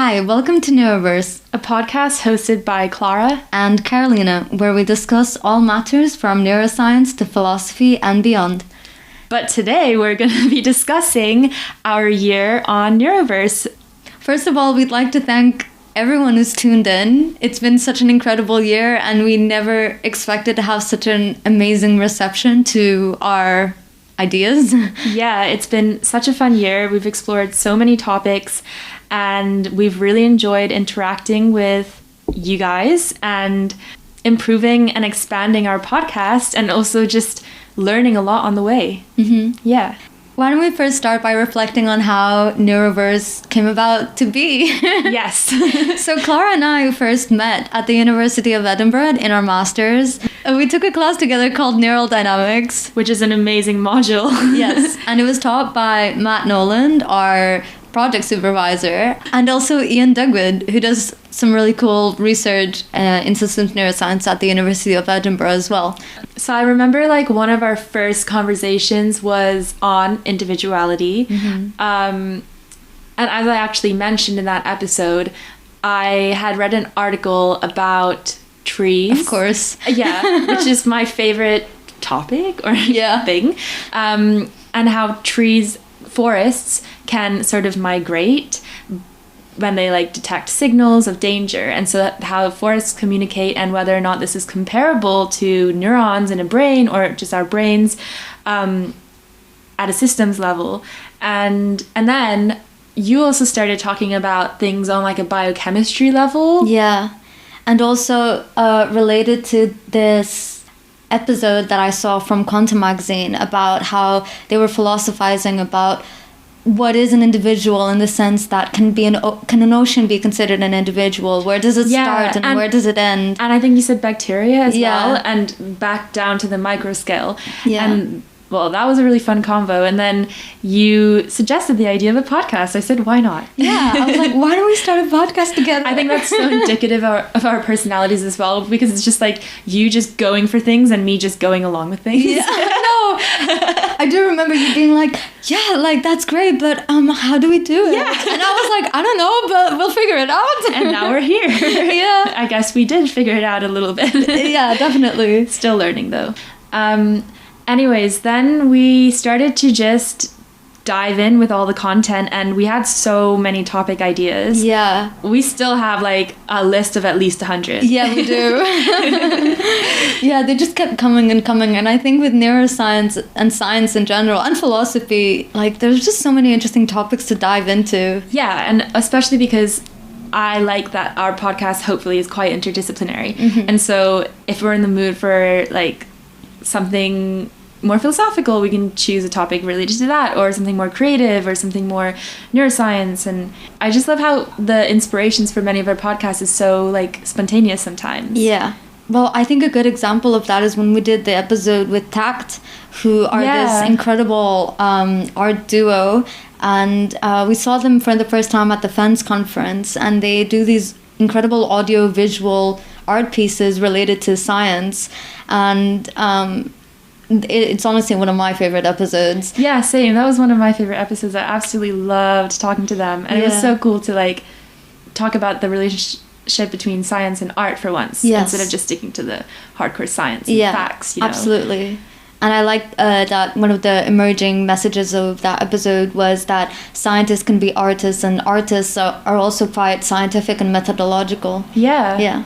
Hi, welcome to Neuroverse, a podcast hosted by Clara and Carolina, where we discuss all matters from neuroscience to philosophy and beyond. But today we're going to be discussing our year on Neuroverse. First of all, we'd like to thank everyone who's tuned in. It's been such an incredible year, and we never expected to have such an amazing reception to our ideas. Yeah, it's been such a fun year. We've explored so many topics, and we've really enjoyed interacting with you guys and improving and expanding our podcast, and also just learning a lot on the way. Mm-hmm. Yeah. Why don't we first start by reflecting on how Neuroverse came about to be? Yes. So Clara and I first met at the University of Edinburgh in our masters. We took a class together called Neural Dynamics, which is an amazing module. Yes, and it was taught by Matt Noland, our project supervisor, and also Ian Dugwood, who does some really cool research in systems neuroscience at the University of Edinburgh as well. So I remember one of our first conversations was on individuality. Mm-hmm. And as I actually mentioned in that episode, I had read an article about trees. Of course. Yeah, which is my favorite topic or thing. And how forests can sort of migrate when they detect signals of danger, and so how forests communicate, and whether or not this is comparable to neurons in a brain or just our brains at a systems level. And then you also started talking about things on a biochemistry level. Yeah, and also related to this episode that I saw from Quantum magazine about how they were philosophizing about what is an individual, in the sense that can an ocean be considered an individual? Where does it start and where does it end? And I think you said bacteria as well, and back down to the micro scale. Yeah. And well, that was a really fun convo. And then you suggested the idea of a podcast. I said, why not? Yeah, I was like, why don't we start a podcast together? I think that's so indicative of our personalities as well, because it's just you just going for things and me just going along with things. Yeah, no, I do remember you being that's great, but how do we do it? Yeah. And I was like, I don't know, but we'll figure it out. And now we're here. Yeah. I guess we did figure it out a little bit. Yeah, definitely. Still learning though. Anyways, then we started to just dive in with all the content, and we had so many topic ideas. Yeah. We still have a list of at least 100. Yeah, we do. Yeah, they just kept coming, and I think with neuroscience and science in general and philosophy, there's just so many interesting topics to dive into. Yeah, and especially because I like that our podcast hopefully is quite interdisciplinary. Mm-hmm. And so if we're in the mood for something more philosophical, we can choose a topic related to that, or something more creative, or something more neuroscience. And I just love how the inspirations for many of our podcasts is so spontaneous sometimes. Yeah. Well, I think a good example of that is when we did the episode with Tact, who are this incredible art duo, and we saw them for the first time at the FENS conference, and they do these incredible audio-visual art pieces related to science, and it's honestly one of my favorite episodes. Yeah, same. That was one of my favorite episodes. I absolutely loved talking to them, and it was so cool to talk about the relationship between science and art for once, instead of just sticking to the hardcore science and facts. Absolutely. And I like that one of the emerging messages of that episode was that scientists can be artists, and artists are also quite scientific and methodological. Yeah. Yeah.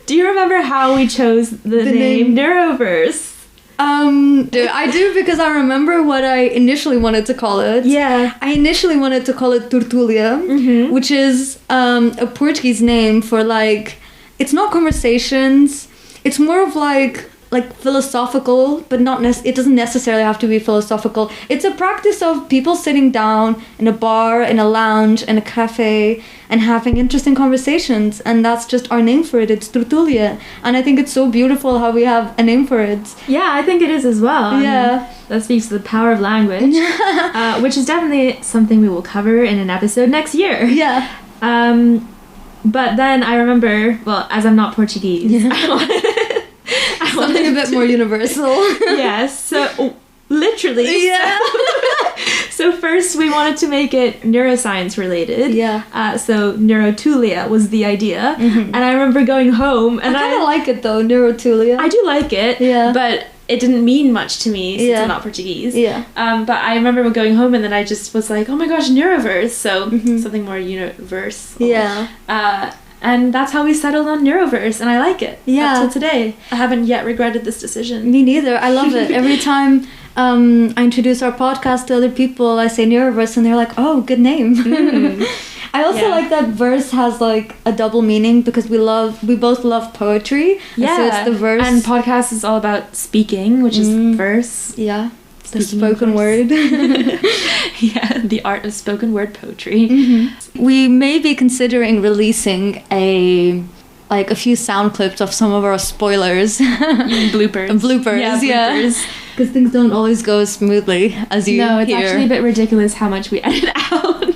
Do you remember how we chose the name Neuroverse? I do, because I remember what I initially wanted to call it. Yeah. I initially wanted to call it Tertulia, which is a Portuguese name for it's not conversations. It's more of philosophical, but not it doesn't necessarily have to be philosophical. It's a practice of people sitting down in a bar, in a lounge, in a cafe, and having interesting conversations, and that's just our name for it. It's Tertulia, and I think it's so beautiful how we have a name for it. Yeah, I think it is as well. Yeah. That speaks to the power of language, which is definitely something we will cover in an episode next year. Yeah. But then I remember, well, as I'm not Portuguese, something a bit more universal. Yes, so literally. Yeah. So first we wanted to make it neuroscience related. Yeah. So neurotulia was the idea. And I remember going home and I kind of like it though, neurotulia. I do like it. Yeah. But it didn't mean much to me since I'm not Portuguese. Yeah. But I remember going home and then I just was like, oh my gosh, Neuroverse. So something more universal. Yeah. And that's how we settled on Neuroverse, and I like it. Yeah. Up till today. I haven't yet regretted this decision. Me neither. I love it. Every time I introduce our podcast to other people, I say Neuroverse, and they're like, oh, good name. I also like that verse has like a double meaning because we both love poetry. Yeah. So it's the verse. And podcast is all about speaking, which is verse. Yeah. The Speaking spoken word. Yeah, the art of spoken word poetry. We may be considering releasing a few sound clips of some of our spoilers. Bloopers. Bloopers, yeah. Because things don't always go as smoothly as you hear. No, it's actually a bit ridiculous how much we edit out.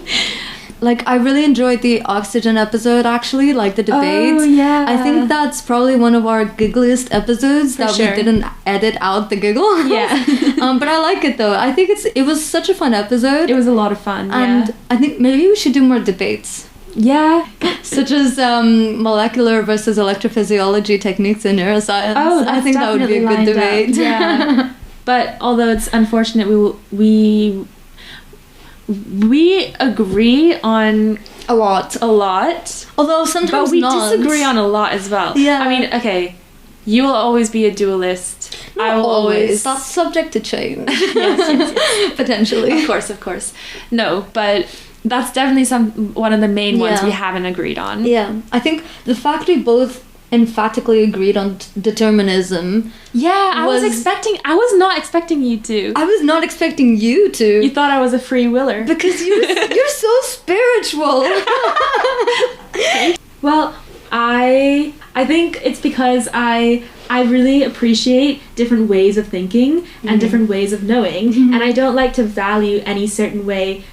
Like, I really enjoyed the oxygen episode, actually, like the debates. Oh, yeah. I think that's probably one of our giggliest episodes we didn't edit out the giggle. Yeah. But I like it, though. I think it was such a fun episode. It was a lot of fun, And I think maybe we should do more debates. Yeah. Such as molecular versus electrophysiology techniques in neuroscience. Oh, I think that would be a good debate. Yeah. But although it's unfortunate, we agree on a lot. Although sometimes but we disagree on a lot as well. Yeah. I mean, okay, you will always be a dualist. Not I will always. That's subject to change. yes. Potentially. Of course. No, but that's definitely one of the main ones we haven't agreed on. Yeah. I think the fact we both emphatically agreed on determinism. Yeah, I was not expecting you to. I was not expecting you to. You thought I was a free willer. Because you're so spiritual. Well, I think it's because I really appreciate different ways of thinking and different ways of knowing, and I don't like to value any certain way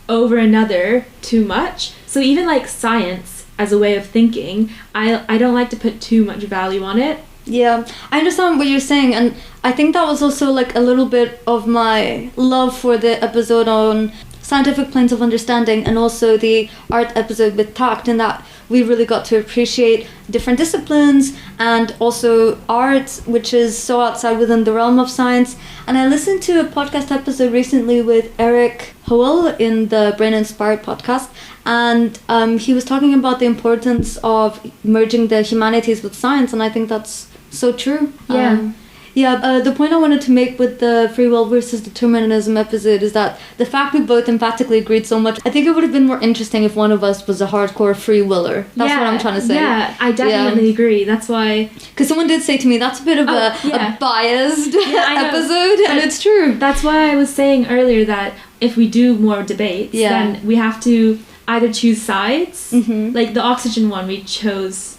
over another too much. So even like science as a way of thinking, I don't like to put too much value on it. Yeah, I understand what you're saying, and I think that was also like a little bit of my love for the episode on scientific planes of understanding and also the art episode with tact, in that we really got to appreciate different disciplines and also art, which is so outside within the realm of science. And I listened to a podcast episode recently with Eric Howell in the Brain Inspired podcast, and he was talking about the importance of merging the humanities with science, and I think that's so true. The point I wanted to make with the free will versus determinism episode is that the fact we both emphatically agreed so much, I think it would have been more interesting if one of us was a hardcore free willer. That's what I'm trying to say. Yeah, I definitely agree. That's why... Because someone did say to me, that's a bit of a biased episode, and it's true. That's why I was saying earlier that if we do more debates, then we have to either choose sides. Like the oxygen one, we chose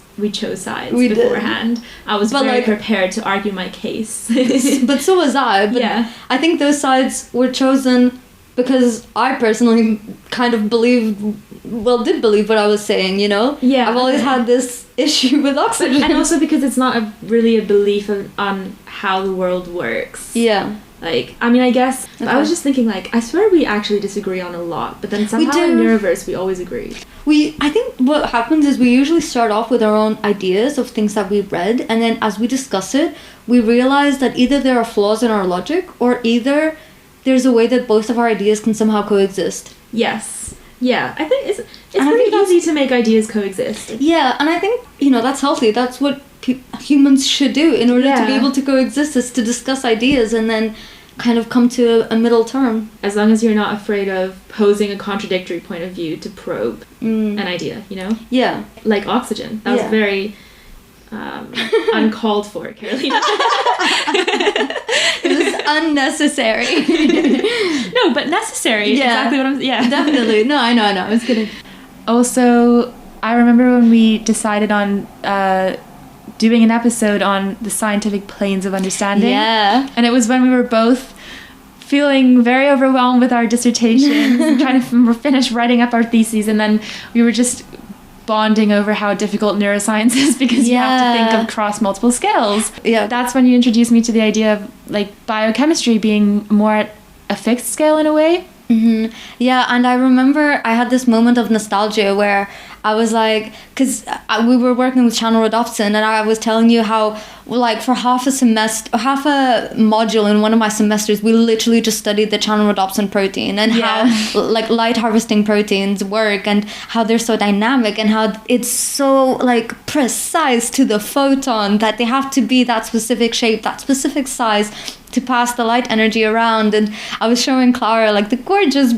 sides beforehand. I was very prepared to argue my case. But so was I. But I think those sides were chosen because I personally kind of did believe what I was saying, you know? Yeah. I've always had this issue with oxygen. And also because it's not really a belief on how the world works. Yeah. Like, I mean, I guess, I was just thinking, like, I swear we actually disagree on a lot, but then somehow in Neuroverse we always agree. I think what happens is we usually start off with our own ideas of things that we've read, and then as we discuss it, we realize that either there are flaws in our logic, or either there's a way that both of our ideas can somehow coexist. Yes. Yeah, I think it's pretty easy to make ideas coexist. Yeah, and I think, that's healthy. That's what humans should do in order to be able to coexist, is to discuss ideas and then kind of come to a middle term. As long as you're not afraid of posing a contradictory point of view to probe an idea, you know? Yeah. Like oxygen. That was very uncalled for, Carolina. It was unnecessary. No, but necessary. Yeah. Exactly what I'm... Yeah. Definitely. No, I know. I was kidding. Also, I remember when we decided on... doing an episode on the scientific planes of understanding. Yeah. And it was when we were both feeling very overwhelmed with our dissertations and trying to finish writing up our theses, and then we were just bonding over how difficult neuroscience is because you have to think across multiple scales. Yeah. That's when you introduced me to the idea of like biochemistry being more at a fixed scale in a way. Mm-hmm. Yeah, and I remember I had this moment of nostalgia where I was like, because we were working with channel rhodopsin, and I was telling you how, like, for half a module in one of my semesters, we literally just studied the channel rhodopsin protein and how, like, light harvesting proteins work and how they're so dynamic and how it's so, like, precise to the photon that they have to be that specific shape, that specific size to pass the light energy around. And I was showing Clara, like, the gorgeous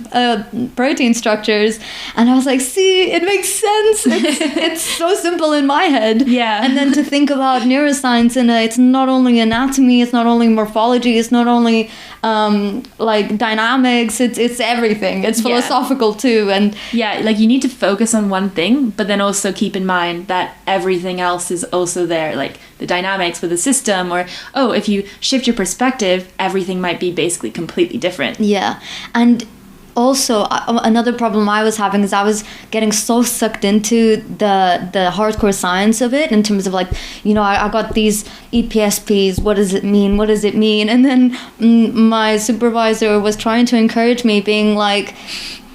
protein structures, and I was like, see, it makes sense. It's so simple in my head. Yeah. And then to think about neuroscience, and it's not only anatomy, it's not only morphology, it's not only like dynamics, it's everything. It's philosophical too. And like, you need to focus on one thing, but then also keep in mind that everything else is also there, like the dynamics with the system, or if you shift your perspective, everything might be basically completely different. Yeah. And also, another problem I was having is I was getting so sucked into the hardcore science of it, in terms of, like, you know, I got these EPSPs, what does it mean? And then my supervisor was trying to encourage me, being like,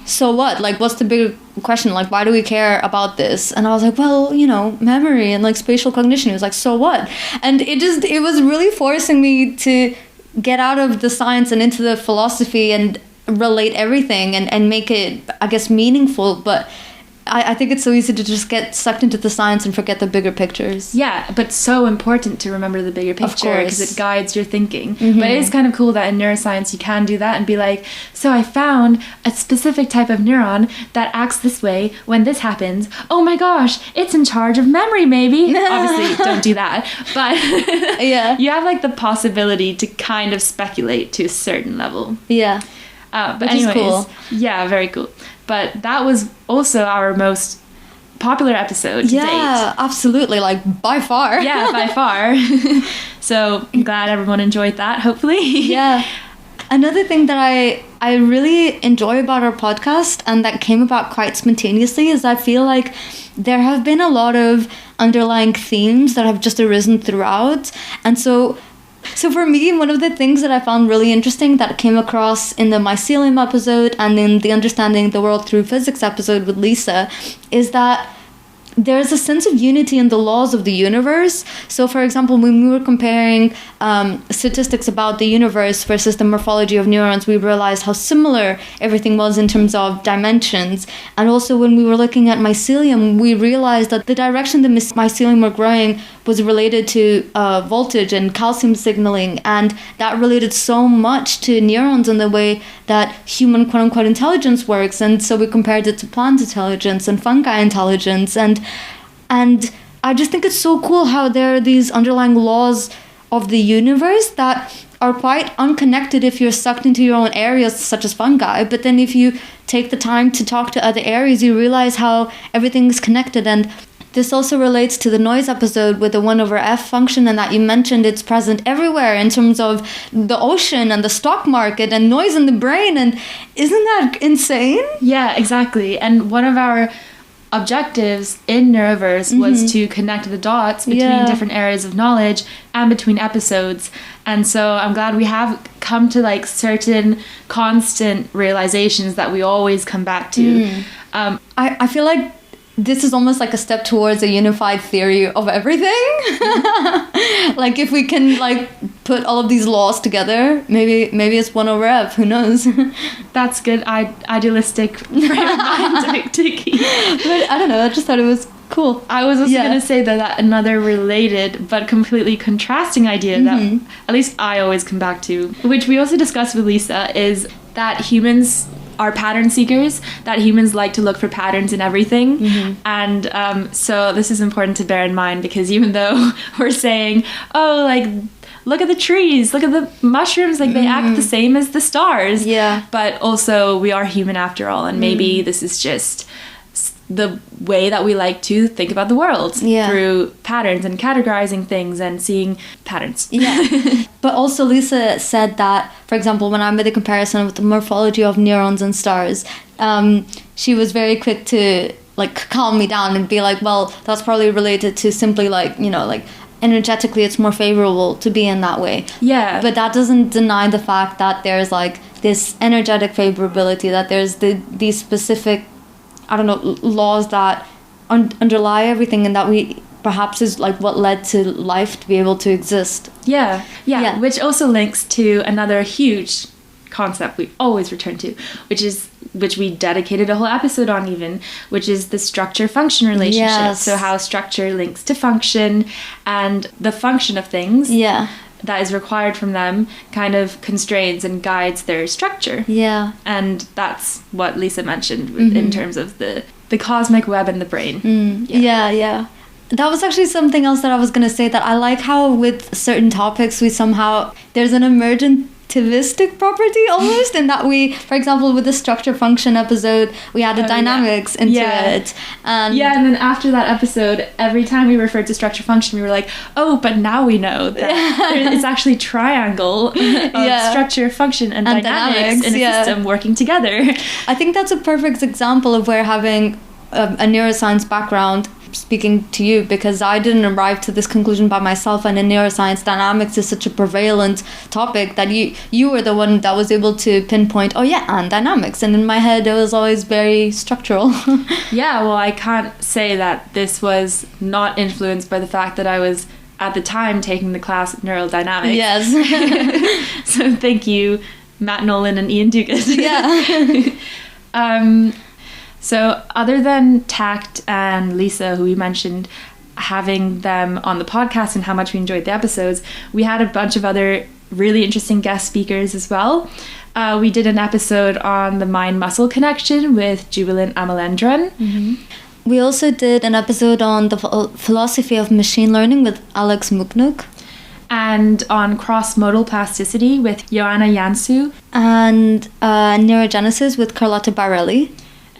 so what? Like, what's the bigger question? Like, why do we care about this? And I was like, well, you know, memory and, like, spatial cognition. He was like, so what? And it was really forcing me to get out of the science and into the philosophy and relate everything and make it, I guess, meaningful. But I think it's so easy to just get sucked into the science and forget the bigger pictures. Yeah, but so important to remember the bigger picture, because it guides your thinking. Mm-hmm. But it is kind of cool that in neuroscience you can do that and be like, so I found a specific type of neuron that acts this way when this happens. Oh my gosh, it's in charge of memory, maybe. Obviously, don't do that. But you have, like, the possibility to kind of speculate to a certain level. Yeah. But which anyways, is cool. Yeah, very cool. But that was also our most popular episode to date. Yeah, absolutely. Like, by far. Yeah, by far. So I'm glad everyone enjoyed that, hopefully. Yeah. Another thing that I really enjoy about our podcast, and that came about quite spontaneously, is I feel like there have been a lot of underlying themes that have just arisen throughout. And so for me, one of the things that I found really interesting that came across in the mycelium episode and in the Understanding the World Through Physics episode with Lisa is that there's a sense of unity in the laws of the universe. So, for example, when we were comparing statistics about the universe versus the morphology of neurons, we realized how similar everything was in terms of dimensions. And also, when we were looking at mycelium, we realized that the direction the mycelium were growing was related to voltage and calcium signaling, and that related so much to neurons in the way that human quote-unquote intelligence works. And so we compared it to plant intelligence and fungi intelligence, and I just think it's so cool how there are these underlying laws of the universe that are quite unconnected if you're sucked into your own areas, such as fungi. But then if you take the time to talk to other areas, you realize how everything is connected. And this also relates to the noise episode with the 1/f function, and that you mentioned it's present everywhere in terms of the ocean and the stock market and noise in the brain. And isn't that insane? Yeah, exactly. And one of our objectives in Neuroverse was to connect the dots between different areas of knowledge and between episodes. And so I'm glad we have come to, like, certain constant realizations that we always come back to. I feel like this is almost like a step towards a unified theory of everything. Like, if we can, like, put all of these laws together, maybe it's 1/f, who knows? That's good. Idealistic frame of mind to keep. But I don't know, I just thought it was cool. I was also going to say that another related but completely contrasting idea that at least I always come back to, which we also discussed with Lisa, is that humans are pattern seekers, that humans like to look for patterns in everything. And so this is important to bear in mind, because even though we're saying, oh, like, look at the trees, look at the mushrooms, like, they act the same as the stars. Yeah. But also, we are human after all, and maybe this is just the way that we like to think about the world through patterns and categorizing things and seeing patterns. But also Lisa said that, for example, when I made the comparison with the morphology of neurons and stars, she was very quick to, like, calm me down and be like, well, that's probably related to simply, like, you know, like, energetically it's more favorable to be in that way. Yeah. But that doesn't deny the fact that there's, like, this energetic favorability, that there's these specific, I don't know, laws that underlie everything, and that we perhaps is like what led to life to be able to exist. Yeah, which also links to another huge concept we always return to, which we dedicated a whole episode on even, which is the structure-function relationship. Yes. So how structure links to function, and the function of things that is required from them kind of constrains and guides their structure. Yeah. And that's what Lisa mentioned in terms of the cosmic web in the brain. Yeah. That was actually something else that I was going to say, that I like how with certain topics there's an emergentivistic property almost, in that we, for example, with the structure function episode, we added dynamics into it. And then after that episode, every time we referred to structure function, we were like, oh, but now we know that it's actually triangle of structure, function, and dynamics in a system working together. I think that's a perfect example of where having a neuroscience background, speaking to you, because I didn't arrive to this conclusion by myself, and in neuroscience, dynamics is such a prevalent topic that you were the one that was able to pinpoint, and dynamics, and in my head it was always very structural. Well, I can't say that this was not influenced by the fact that I was at the time taking the class Neural Dynamics. Yes. So thank you, Matt Nolan and Ian Dugas. So other than Tact and Lisa, who we mentioned, having them on the podcast and how much we enjoyed the episodes, we had a bunch of other really interesting guest speakers as well. We did an episode on the mind-muscle connection with Jubilant Amalendran. Mm-hmm. We also did an episode on the philosophy of machine learning with Alex Muknuk. And on cross-modal plasticity with Joanna Jansu. And neurogenesis with Carlotta Barelli.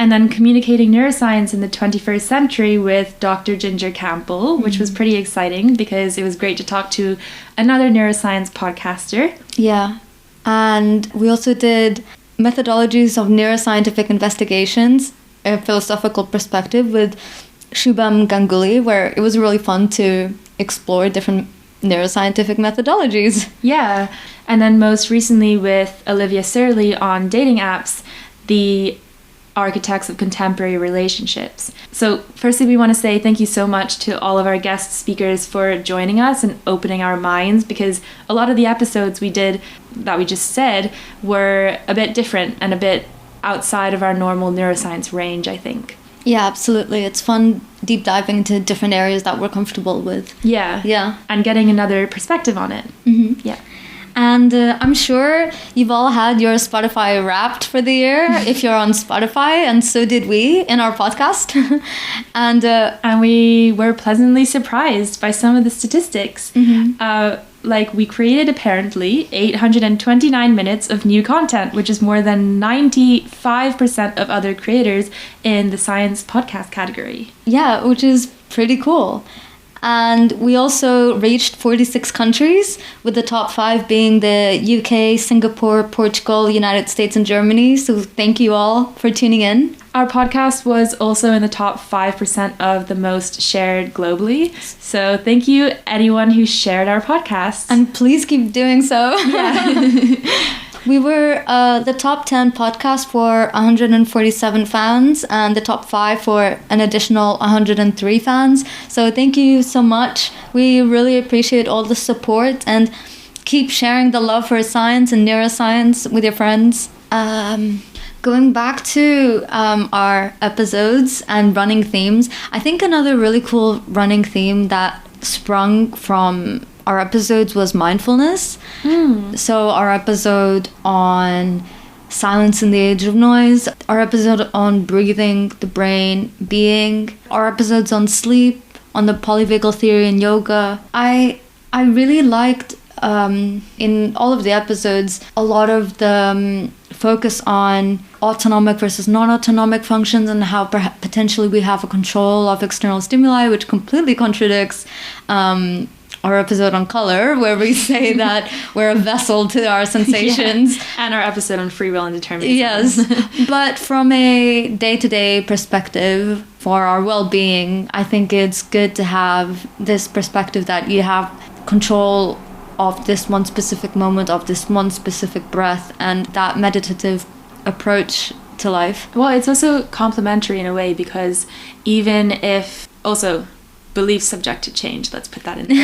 And then communicating neuroscience in the 21st century with Dr. Ginger Campbell, which was pretty exciting because it was great to talk to another neuroscience podcaster. Yeah. And we also did methodologies of neuroscientific investigations, a philosophical perspective with Shubham Ganguly, where it was really fun to explore different neuroscientific methodologies. Yeah. And then most recently with Olivia Surley on dating apps, the architects of contemporary relationships. So firstly, we want to say thank you so much to all of our guest speakers for joining us and opening our minds, because a lot of the episodes we did that we just said were a bit different and a bit outside of our normal neuroscience range, I think. Yeah, absolutely. It's fun deep diving into different areas that we're comfortable with. Yeah. And getting another perspective on it. Mm-hmm. Yeah. And I'm sure you've all had your Spotify Wrapped for the year if you're on Spotify, and so did we in our podcast. and we were pleasantly surprised by some of the statistics. Like we created apparently 829 minutes of new content, which is more than 95% of other creators in the science podcast category. Yeah, which is pretty cool. And we also reached 46 countries, with the top 5 being the UK, Singapore, Portugal, United States, and Germany. So thank you all for tuning in. Our podcast was also in the top 5% of the most shared globally. So thank you anyone who shared our podcast. And please keep doing so. Yeah. We were the top 10 podcast for 147 fans and the top 5 for an additional 103 fans. So thank you so much. We really appreciate all the support, and keep sharing the love for science and neuroscience with your friends. Going back to our episodes and running themes, I think another really cool running theme that sprung from our episodes was mindfulness. So our episode on silence in the age of noise, our episode on breathing, the brain, being, our episodes on sleep, on the polyvagal theory and yoga. I really liked in all of the episodes a lot of the focus on autonomic versus non-autonomic functions, and how potentially we have a control of external stimuli, which completely contradicts our episode on color, where we say that we're a vessel to our sensations. Yeah. And our episode on free will and determinism. Yes. But from a day-to-day perspective, for our well-being, I think it's good to have this perspective that you have control of this one specific moment, of this one specific breath, and that meditative approach to life. Well, it's also complementary in a way, because even if also beliefs subject to change, let's put that in there.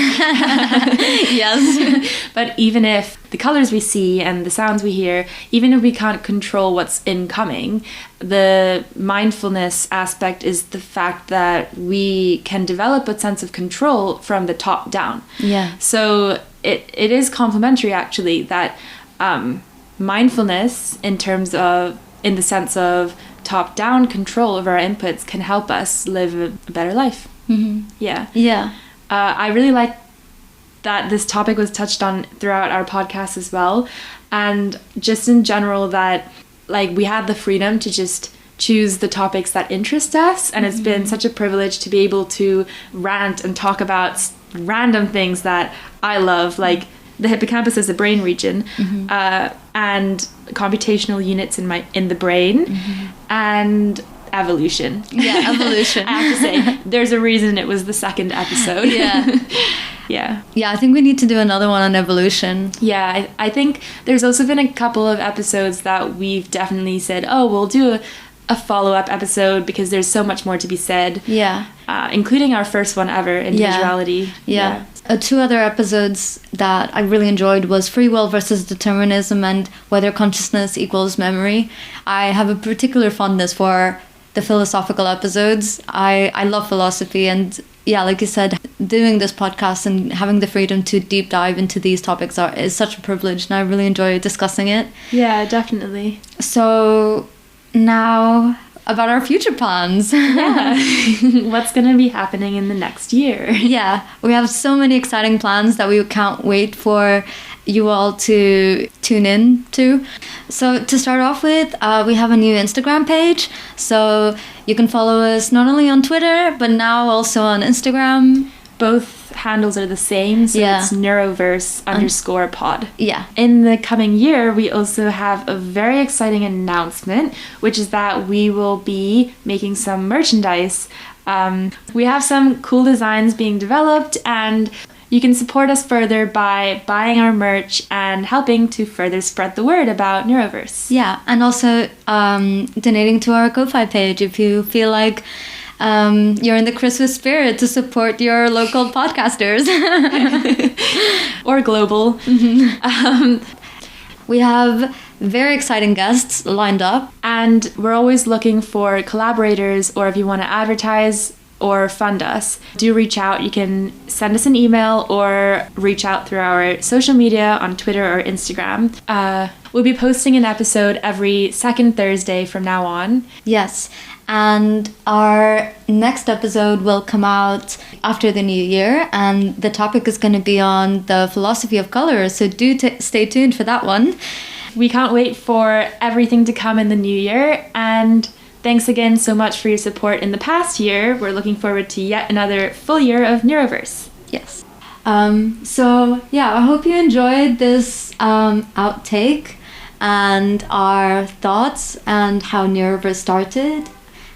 Yes. But even if the colors we see and the sounds we hear, even if we can't control what's incoming, the mindfulness aspect is the fact that we can develop a sense of control from the top down. Yeah. So it is complementary, actually, that mindfulness in the sense of top-down control of our inputs can help us live a better life. Mm-hmm. Yeah. Yeah. I really like that this topic was touched on throughout our podcast as well. And just in general, that like we had the freedom to just choose the topics that interest us. And it's been such a privilege to be able to rant and talk about random things that I love, like the hippocampus is a brain region, and computational units in the brain, and evolution. Yeah, evolution. I have to say, there's a reason it was the second episode. Yeah. Yeah. Yeah, I think we need to do another one on evolution. Yeah, I think there's also been a couple of episodes that we've definitely said, oh, we'll do a follow-up episode because there's so much more to be said. Yeah. Including our first one ever, individuality. Yeah. Two other episodes that I really enjoyed was free will versus determinism and whether consciousness equals memory. I have a particular fondness for the philosophical episodes. I love philosophy, and yeah, like you said, doing this podcast and having the freedom to deep dive into these topics is such a privilege, and I really enjoy discussing it. Yeah, definitely. So now about our future plans. Yeah. What's going to be happening in the next year? Yeah, we have so many exciting plans that we can't wait for you all to tune in to. So to start off with, we have a new Instagram page. So you can follow us not only on Twitter, but now also on Instagram. Both handles are the same, so Yeah. it's Neuroverse _pod. Yeah. In the coming year, we also have a very exciting announcement, which is that we will be making some merchandise. We have some cool designs being developed, and you can support us further by buying our merch and helping to further spread the word about Neuroverse. Yeah, and also donating to our Ko-Fi page if you feel like you're in the Christmas spirit to support your local podcasters. Or global. We have very exciting guests lined up. And we're always looking for collaborators, or if you want to advertise or fund us, do reach out. You can send us an email or reach out through our social media on Twitter or Instagram. We'll be posting an episode every second Thursday from now on. Yes, and our next episode will come out after the new year, and the topic is going to be on the philosophy of color, so do stay tuned for that one. We can't wait for everything to come in the new year, and thanks again so much for your support in the past year. We're looking forward to yet another full year of Neuroverse. Yes. So yeah, I hope you enjoyed this outtake and our thoughts and how Neuroverse started.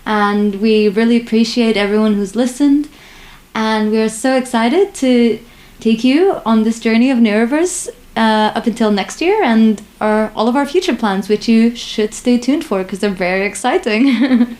And we really appreciate everyone who's listened. And we're so excited to take you on this journey of Neuroverse up until next year, and all of our future plans, which you should stay tuned for because they're very exciting.